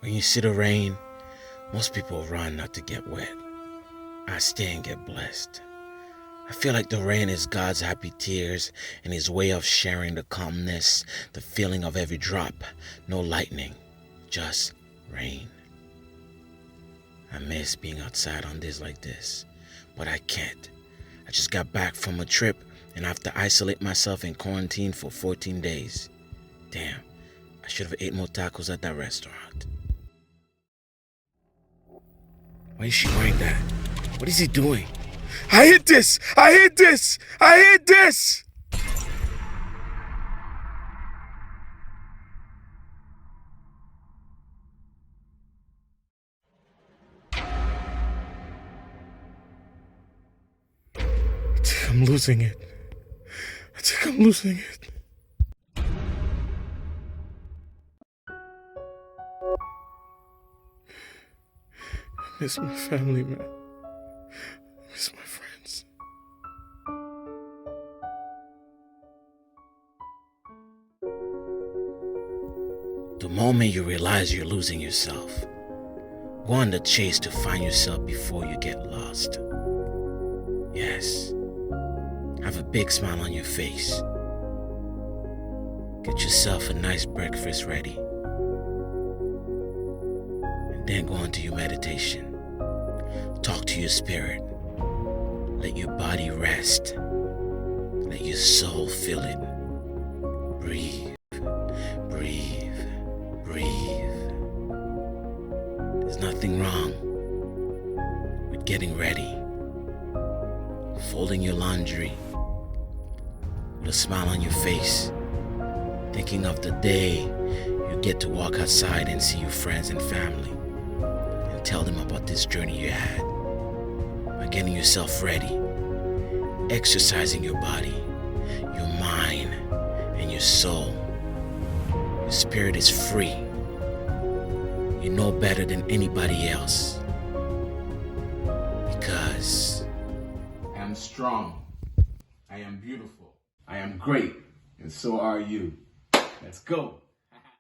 When you see the rain, most people run not to get wet. I stay and get blessed. I feel like the rain is God's happy tears and His way of sharing the calmness, the feeling of every drop. No lightning, just rain. I miss being outside on days like this, but I can't. I just got back from a trip and I have to isolate myself in quarantine for 14 days. Damn, I should have ate more tacos at that restaurant. Why is she wearing that? What is he doing? I hate this! I hate this! I hate this! I think I'm losing it. I think I'm losing it. I miss my family, man. I miss my friends. The moment you realize you're losing yourself, go on the chase to find yourself before you get lost. Yes. Have a big smile on your face. Get yourself a nice breakfast ready. And then go on to your meditation. Talk to your spirit. Let your body rest. Let your soul feel it. Breathe, breathe, breathe. There's nothing wrong with getting ready, folding your laundry, with a smile on your face, thinking of the day you get to walk outside and see your friends and family and tell them about this journey you had. By getting yourself ready, exercising your body, your mind, and your soul. Your spirit is free. You know better than anybody else. Because I am strong. I am beautiful. I am great. And so are you. Let's go.